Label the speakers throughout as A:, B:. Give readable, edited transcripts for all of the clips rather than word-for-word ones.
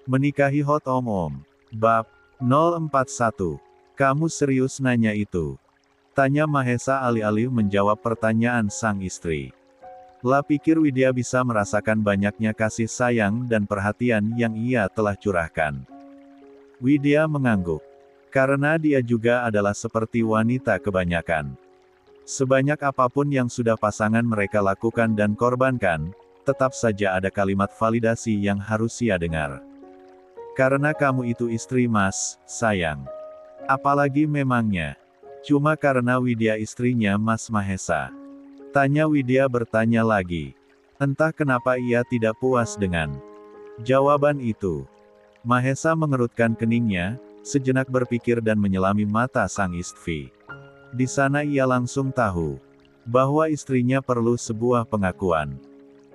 A: Menikahi Hot Om. Bab 041. Kamu serius nanya itu? Tanya Mahesa alih-alih menjawab pertanyaan sang istri. La pikir Widya bisa merasakan banyaknya kasih sayang dan perhatian yang ia telah curahkan. Widya mengangguk. Karena dia juga adalah seperti wanita kebanyakan. Sebanyak apapun yang sudah pasangan mereka lakukan dan korbankan, tetap saja ada kalimat validasi yang harus ia dengar. Karena kamu itu istri Mas, sayang. Apalagi memangnya. Cuma karena Widya istrinya Mas Mahesa. Tanya Widya bertanya lagi. Entah kenapa ia tidak puas dengan jawaban itu. Mahesa mengerutkan keningnya, sejenak berpikir dan menyelami mata sang istri. Di sana ia langsung tahu bahwa istrinya perlu sebuah pengakuan.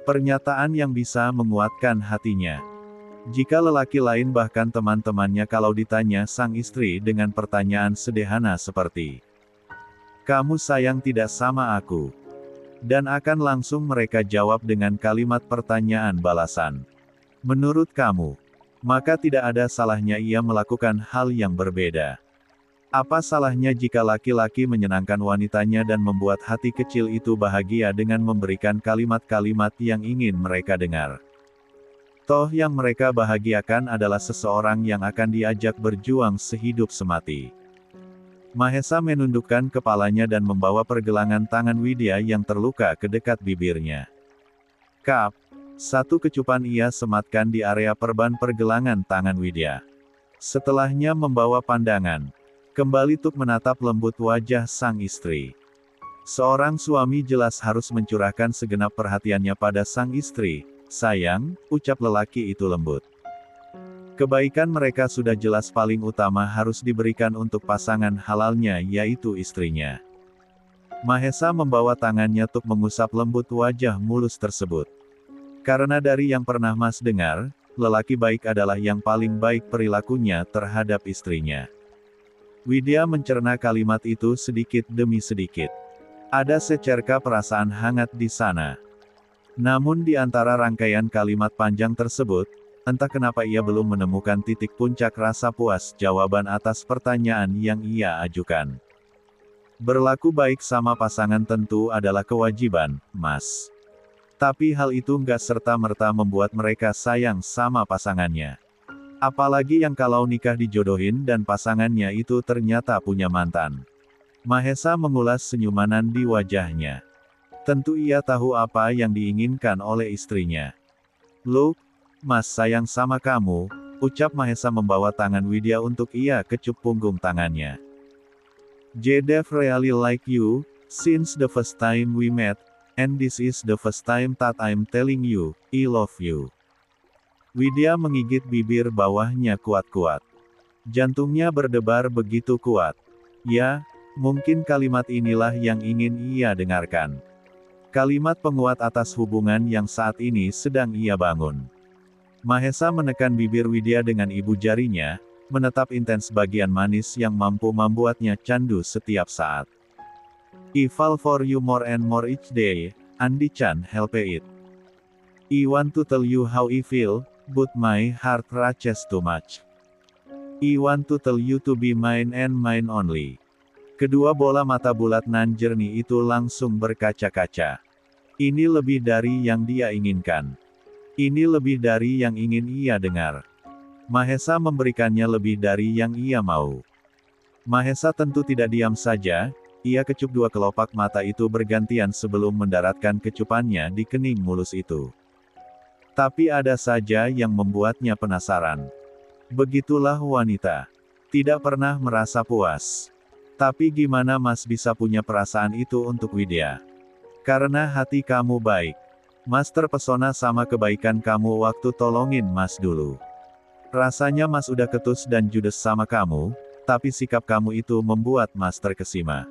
A: Pernyataan yang bisa menguatkan hatinya. Jika lelaki lain bahkan teman-temannya kalau ditanya sang istri dengan pertanyaan sederhana seperti, "Kamu sayang tidak sama aku?" Dan akan langsung mereka jawab dengan kalimat pertanyaan balasan. "Menurut kamu?" Maka tidak ada salahnya ia melakukan hal yang berbeda. Apa salahnya jika laki-laki menyenangkan wanitanya dan membuat hati kecil itu bahagia dengan memberikan kalimat-kalimat yang ingin mereka dengar? Toh yang mereka bahagiakan adalah seseorang yang akan diajak berjuang sehidup semati. Mahesa menundukkan kepalanya dan membawa pergelangan tangan Widya yang terluka ke dekat bibirnya. Kap. Satu kecupan ia sematkan di area perban pergelangan tangan Widya. Setelahnya membawa pandangan kembali untuk menatap lembut wajah sang istri. Seorang suami jelas harus mencurahkan segenap perhatiannya pada sang istri. "Sayang," ucap lelaki itu lembut. Kebaikan mereka sudah jelas paling utama harus diberikan untuk pasangan halalnya yaitu istrinya. Mahesa membawa tangannya untuk mengusap lembut wajah mulus tersebut. Karena dari yang pernah Mas dengar, lelaki baik adalah yang paling baik perilakunya terhadap istrinya. Widya mencerna kalimat itu sedikit demi sedikit. Ada secerca perasaan hangat di sana. Namun di antara rangkaian kalimat panjang tersebut, entah kenapa ia belum menemukan titik puncak rasa puas jawaban atas pertanyaan yang ia ajukan. Berlaku baik sama pasangan tentu adalah kewajiban, Mas. Tapi hal itu nggak serta-merta membuat mereka sayang sama pasangannya. Apalagi yang kalau nikah dijodohin dan pasangannya itu ternyata punya mantan. Mahesa mengulas senyumanan di wajahnya. Tentu ia tahu apa yang diinginkan oleh istrinya. "Look, Mas sayang sama kamu," ucap Mahesa membawa tangan Widya untuk ia kecup punggung tangannya. "Jedef really like you, since the first time we met, and this is the first time that I'm telling you, I love you." Widya menggigit bibir bawahnya kuat-kuat. Jantungnya berdebar begitu kuat. Ya, mungkin kalimat inilah yang ingin ia dengarkan. Kalimat penguat atas hubungan yang saat ini sedang ia bangun. Mahesa menekan bibir Widya dengan ibu jarinya, menatap intens bagian manis yang mampu membuatnya candu setiap saat. "I fall for you more and more each day, Andi Chan help it. I want to tell you how I feel, but my heart races too much. I want to tell you to be mine and mine only." Kedua bola mata bulat nan jernih itu langsung berkaca-kaca. Ini lebih dari yang dia inginkan. Ini lebih dari yang ingin ia dengar. Mahesa memberikannya lebih dari yang ia mau. Mahesa tentu tidak diam saja, ia kecup dua kelopak mata itu bergantian sebelum mendaratkan kecupannya di kening mulus itu. Tapi ada saja yang membuatnya penasaran. Begitulah wanita. Tidak pernah merasa puas. Tapi gimana Mas bisa punya perasaan itu untuk Widya? Karena hati kamu baik. Mas terpesona sama kebaikan kamu waktu tolongin Mas dulu. Rasanya Mas udah ketus dan judes sama kamu, tapi sikap kamu itu membuat Mas terkesima.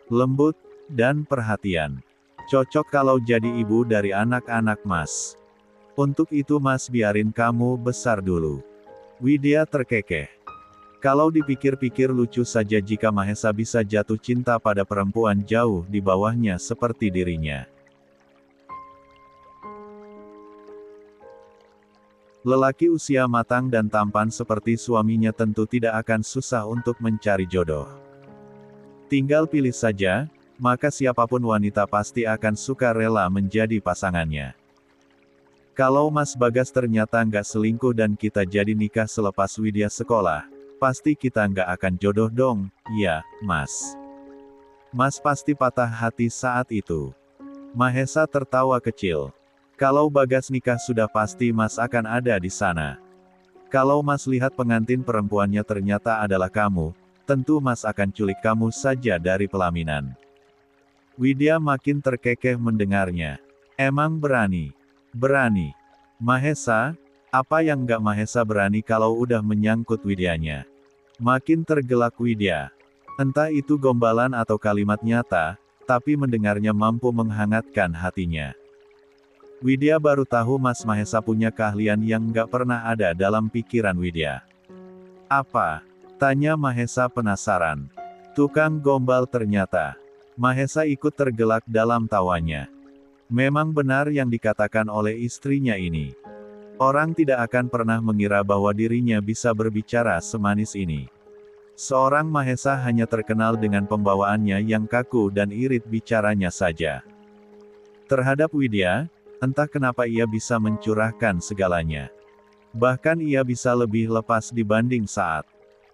A: Lembut, dan perhatian. Cocok kalau jadi ibu dari anak-anak Mas. Untuk itu Mas biarin kamu besar dulu. Widya terkekeh. Kalau dipikir-pikir lucu saja jika Mahesa bisa jatuh cinta pada perempuan jauh di bawahnya seperti dirinya. Lelaki usia matang dan tampan seperti suaminya tentu tidak akan susah untuk mencari jodoh. Tinggal pilih saja, maka siapapun wanita pasti akan suka rela menjadi pasangannya. Kalau Mas Bagas ternyata nggak selingkuh dan kita jadi nikah selepas Widya sekolah, pasti kita nggak akan jodoh dong, ya, Mas. Mas pasti patah hati saat itu. Mahesa tertawa kecil. Kalau Bagas nikah sudah pasti Mas akan ada di sana. Kalau Mas lihat pengantin perempuannya ternyata adalah kamu, tentu Mas akan culik kamu saja dari pelaminan. Widya makin terkekeh mendengarnya. Emang berani? Berani. Mahesa, apa yang nggak Mahesa berani kalau udah menyangkut Widyanya? Makin tergelak Widya. Entah itu gombalan atau kalimat nyata, tapi mendengarnya mampu menghangatkan hatinya. Widya baru tahu Mas Mahesa punya keahlian yang nggak pernah ada dalam pikiran Widya. Apa? Tanya Mahesa penasaran. Tukang gombal ternyata. Mahesa ikut tergelak dalam tawanya. Memang benar yang dikatakan oleh istrinya ini. Orang tidak akan pernah mengira bahwa dirinya bisa berbicara semanis ini. Seorang Mahesa hanya terkenal dengan pembawaannya yang kaku dan irit bicaranya saja. Terhadap Widya, entah kenapa ia bisa mencurahkan segalanya. Bahkan ia bisa lebih lepas dibanding saat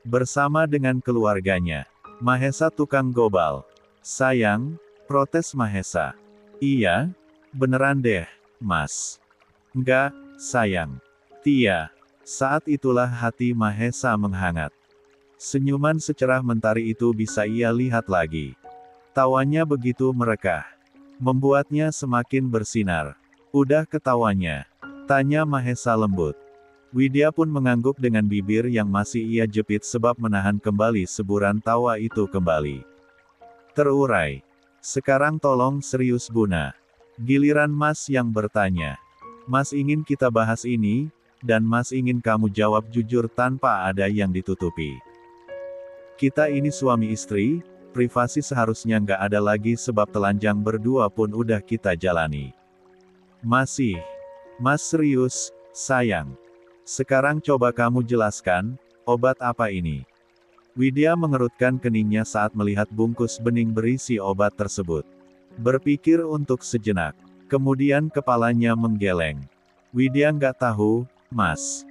A: bersama dengan keluarganya. Mahesa tukang gobal. Sayang, protes Mahesa. Iya, beneran deh, Mas. Enggak, sayang. Tia. Saat itulah hati Mahesa menghangat. Senyuman secerah mentari itu bisa ia lihat lagi. Tawanya begitu merekah. Membuatnya semakin bersinar. Udah ketawanya? Tanya Mahesa lembut. Widya pun mengangguk dengan bibir yang masih ia jepit sebab menahan kembali seburan tawa itu kembali. Terurai. Sekarang tolong serius Buna. Giliran Mas yang bertanya. Mas ingin kita bahas ini, dan Mas ingin kamu jawab jujur tanpa ada yang ditutupi. Kita ini suami istri, privasi seharusnya nggak ada lagi sebab telanjang berdua pun udah kita jalani. Masih. Mas serius, sayang. Sekarang coba kamu jelaskan, obat apa ini? Widya mengerutkan keningnya saat melihat bungkus bening berisi obat tersebut. Berpikir untuk sejenak. Kemudian kepalanya menggeleng. Widya nggak tahu, Mas.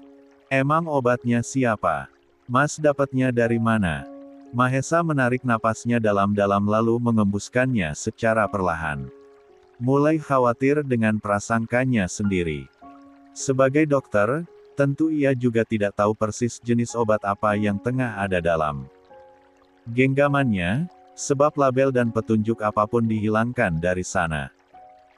A: Emang obatnya siapa? Mas dapatnya dari mana? Mahesa menarik napasnya dalam-dalam lalu mengembuskannya secara perlahan. Mulai khawatir dengan prasangkanya sendiri. Sebagai dokter, tentu ia juga tidak tahu persis jenis obat apa yang tengah ada dalam genggamannya, sebab label dan petunjuk apapun dihilangkan dari sana.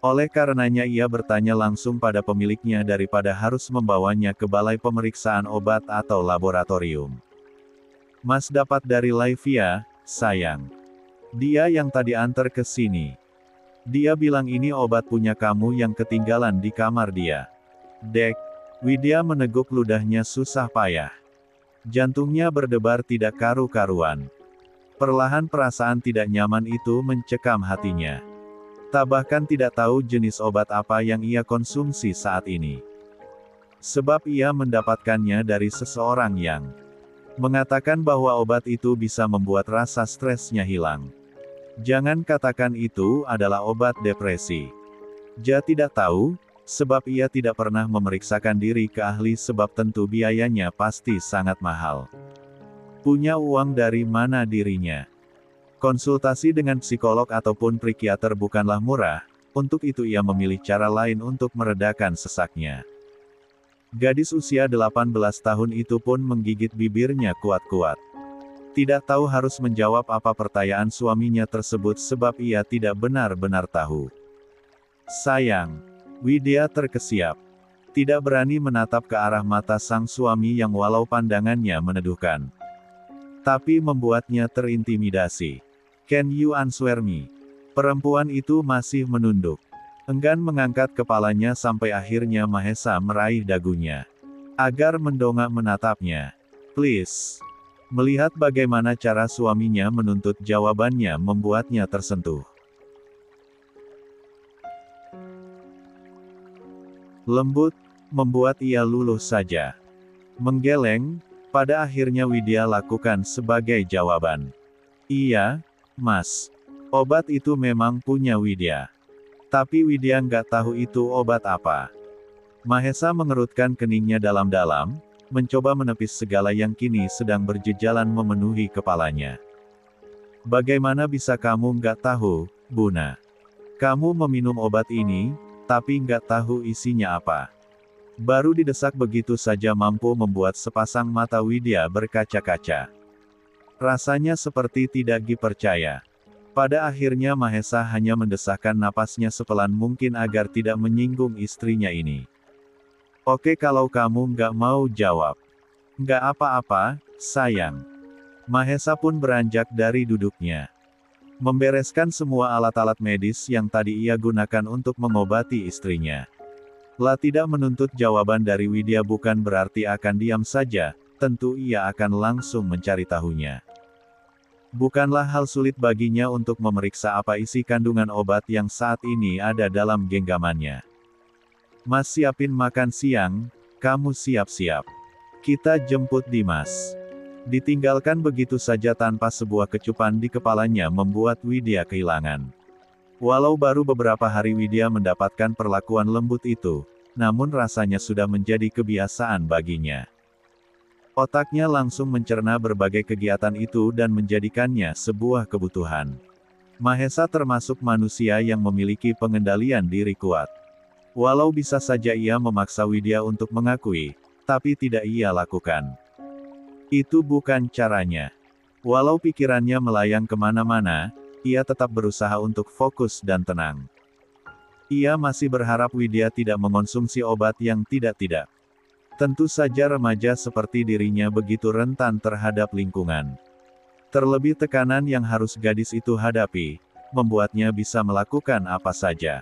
A: Oleh karenanya ia bertanya langsung pada pemiliknya daripada harus membawanya ke balai pemeriksaan obat atau laboratorium. Mas dapat dari Laivia, sayang. Dia yang tadi antar ke sini. Dia bilang ini obat punya kamu yang ketinggalan di kamar dia. Dek. Widya meneguk ludahnya susah payah. Jantungnya berdebar tidak karu-karuan. Perlahan perasaan tidak nyaman itu mencekam hatinya. Tak bahkan tidak tahu jenis obat apa yang ia konsumsi saat ini. Sebab ia mendapatkannya dari seseorang yang mengatakan bahwa obat itu bisa membuat rasa stresnya hilang. Jangan katakan itu adalah obat depresi. Ja tidak tahu, sebab ia tidak pernah memeriksakan diri ke ahli sebab tentu biayanya pasti sangat mahal. Punya uang dari mana dirinya? Konsultasi dengan psikolog ataupun psikiater bukanlah murah, untuk itu ia memilih cara lain untuk meredakan sesaknya. Gadis usia 18 tahun itu pun menggigit bibirnya kuat-kuat. Tidak tahu harus menjawab apa pertanyaan suaminya tersebut sebab ia tidak benar-benar tahu. Sayang. Widya terkesiap. Tidak berani menatap ke arah mata sang suami yang walau pandangannya meneduhkan, tapi membuatnya terintimidasi. Can you answer me? Perempuan itu masih menunduk. Enggan mengangkat kepalanya sampai akhirnya Mahesa meraih dagunya. Agar mendongak menatapnya. Please. Melihat bagaimana cara suaminya menuntut jawabannya membuatnya tersentuh. Lembut, membuat ia luluh saja. Menggeleng, pada akhirnya Widya lakukan sebagai jawaban. Iya, Mas. Obat itu memang punya Widya. Tapi Widya nggak tahu itu obat apa. Mahesa mengerutkan keningnya dalam-dalam, mencoba menepis segala yang kini sedang berjejalan memenuhi kepalanya. Bagaimana bisa kamu nggak tahu, Buna? Kamu meminum obat ini, tapi nggak tahu isinya apa. Baru didesak begitu saja mampu membuat sepasang mata Widya berkaca-kaca. Rasanya seperti tidak dipercaya. Pada akhirnya Mahesa hanya mendesakkan napasnya sepelan mungkin agar tidak menyinggung istrinya ini. Oke kalau kamu nggak mau jawab. Nggak apa-apa, sayang. Mahesa pun beranjak dari duduknya. Membereskan semua alat-alat medis yang tadi ia gunakan untuk mengobati istrinya. Tidak menuntut jawaban dari Widya bukan berarti akan diam saja, tentu ia akan langsung mencari tahunya. Bukanlah hal sulit baginya untuk memeriksa apa isi kandungan obat yang saat ini ada dalam genggamannya. Mas siapin makan siang, kamu siap-siap. Kita jemput Dimas. Ditinggalkan begitu saja tanpa sebuah kecupan di kepalanya membuat Widya kehilangan. Walau baru beberapa hari Widya mendapatkan perlakuan lembut itu, namun rasanya sudah menjadi kebiasaan baginya. Otaknya langsung mencerna berbagai kegiatan itu dan menjadikannya sebuah kebutuhan. Mahesa termasuk manusia yang memiliki pengendalian diri kuat. Walau bisa saja ia memaksa Widya untuk mengakui, tapi tidak ia lakukan. Itu bukan caranya. Walau pikirannya melayang kemana-mana, ia tetap berusaha untuk fokus dan tenang. Ia masih berharap Widya tidak mengonsumsi obat yang tidak-tidak. Tentu saja remaja seperti dirinya begitu rentan terhadap lingkungan. Terlebih tekanan yang harus gadis itu hadapi, membuatnya bisa melakukan apa saja.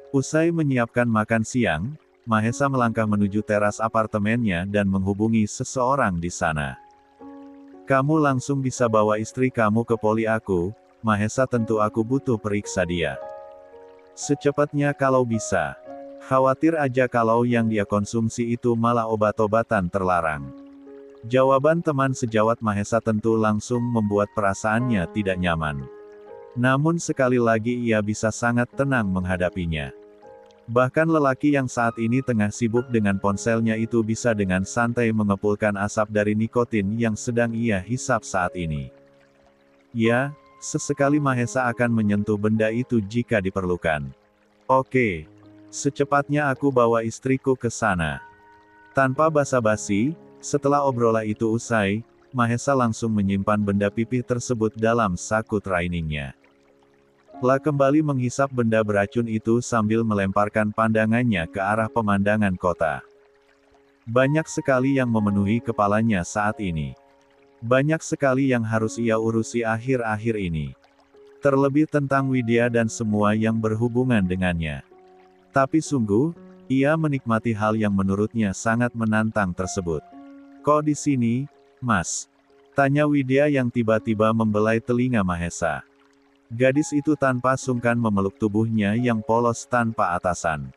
A: Usai menyiapkan makan siang, Mahesa melangkah menuju teras apartemennya dan menghubungi seseorang di sana. Kamu langsung bisa bawa istri kamu ke poli aku, Mahesa tentu aku butuh periksa dia. Secepatnya kalau bisa. Khawatir aja kalau yang dia konsumsi itu malah obat-obatan terlarang. Jawaban teman sejawat Mahesa tentu langsung membuat perasaannya tidak nyaman. Namun sekali lagi ia bisa sangat tenang menghadapinya. Bahkan lelaki yang saat ini tengah sibuk dengan ponselnya itu bisa dengan santai mengepulkan asap dari nikotin yang sedang ia hisap saat ini. Ya, sesekali Mahesa akan menyentuh benda itu jika diperlukan. Oke. Secepatnya aku bawa istriku ke sana. Tanpa basa-basi, setelah obrolan itu usai, Mahesa langsung menyimpan benda pipih tersebut dalam saku trainingnya. Kembali menghisap benda beracun itu sambil melemparkan pandangannya ke arah pemandangan kota. Banyak sekali yang memenuhi kepalanya saat ini. Banyak sekali yang harus ia urusi akhir-akhir ini. Terlebih tentang Widya dan semua yang berhubungan dengannya. Tapi sungguh, ia menikmati hal yang menurutnya sangat menantang tersebut. Kok di sini, Mas? Tanya Widya yang tiba-tiba membelai telinga Mahesa. Gadis itu tanpa sungkan memeluk tubuhnya yang polos tanpa atasan.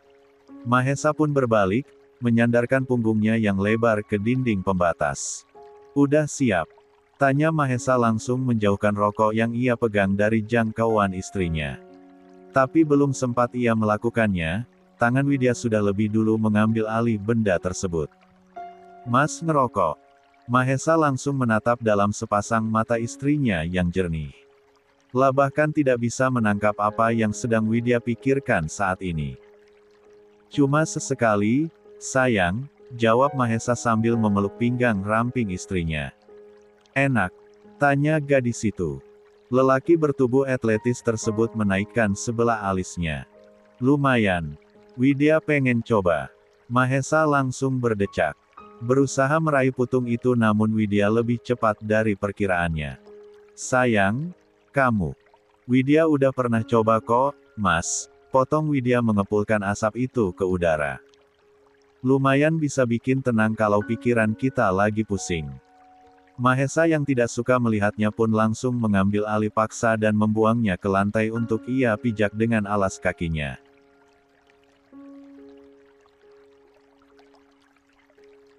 A: Mahesa pun berbalik, menyandarkan punggungnya yang lebar ke dinding pembatas. Udah siap? Tanya Mahesa langsung menjauhkan rokok yang ia pegang dari jangkauan istrinya. Tapi belum sempat ia melakukannya, tangan Widya sudah lebih dulu mengambil alih benda tersebut. Mas ngerokok. Mahesa langsung menatap dalam sepasang mata istrinya yang jernih. Bahkan tidak bisa menangkap apa yang sedang Widya pikirkan saat ini. Cuma sesekali, sayang, jawab Mahesa sambil memeluk pinggang ramping istrinya. Enak? Tanya gadis itu. Lelaki bertubuh atletis tersebut menaikkan sebelah alisnya. Lumayan. Widya pengen coba. Mahesa langsung berdecak. Berusaha meraih putung itu namun Widya lebih cepat dari perkiraannya. Sayang, kamu. Widya udah pernah coba kok, Mas. Potong Widya mengepulkan asap itu ke udara. Lumayan bisa bikin tenang kalau pikiran kita lagi pusing. Mahesa yang tidak suka melihatnya pun langsung mengambil alih paksa dan membuangnya ke lantai untuk ia pijak dengan alas kakinya.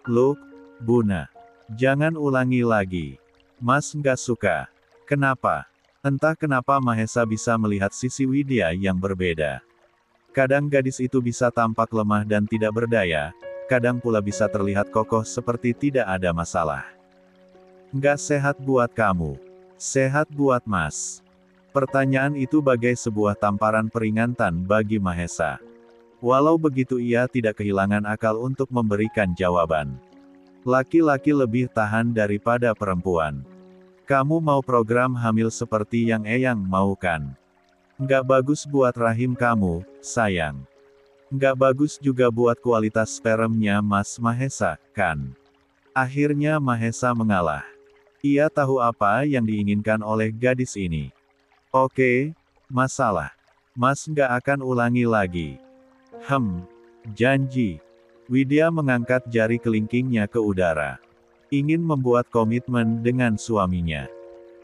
A: Loh, Buna. Jangan ulangi lagi. Mas nggak suka. Kenapa? Entah kenapa Mahesa bisa melihat sisi Widya yang berbeda. Kadang gadis itu bisa tampak lemah dan tidak berdaya, kadang pula bisa terlihat kokoh seperti tidak ada masalah. Nggak sehat buat kamu. Sehat buat Mas. Pertanyaan itu bagai sebuah tamparan peringatan bagi Mahesa. Walau begitu ia tidak kehilangan akal untuk memberikan jawaban. Laki-laki lebih tahan daripada perempuan. Kamu mau program hamil seperti yang Eyang mau kan? Nggak bagus buat rahim kamu, sayang. Nggak bagus juga buat kualitas spermnya Mas Mahesa, kan? Akhirnya Mahesa mengalah. Ia tahu apa yang diinginkan oleh gadis ini. Oke, masalah. Mas nggak akan ulangi lagi. Janji. Widya mengangkat jari kelingkingnya ke udara. Ingin membuat komitmen dengan suaminya.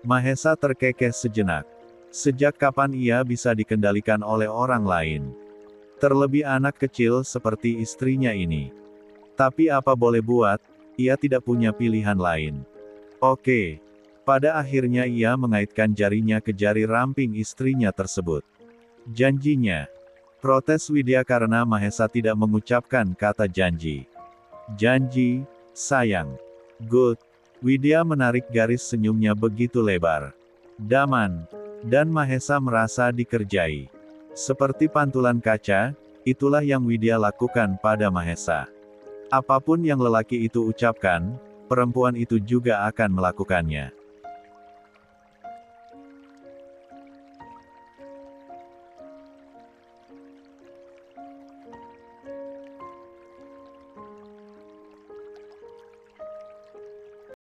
A: Mahesa terkekeh sejenak. Sejak kapan ia bisa dikendalikan oleh orang lain? Terlebih anak kecil seperti istrinya ini. Tapi apa boleh buat, ia tidak punya pilihan lain. Oke. Pada akhirnya ia mengaitkan jarinya ke jari ramping istrinya tersebut. Janjinya. Protes Widya karena Mahesa tidak mengucapkan kata janji. Janji, sayang. Good. Widya menarik garis senyumnya begitu lebar. Daman. Dan Mahesa merasa dikerjai. Seperti pantulan kaca, itulah yang Widya lakukan pada Mahesa. Apapun yang lelaki itu ucapkan, perempuan itu juga akan melakukannya.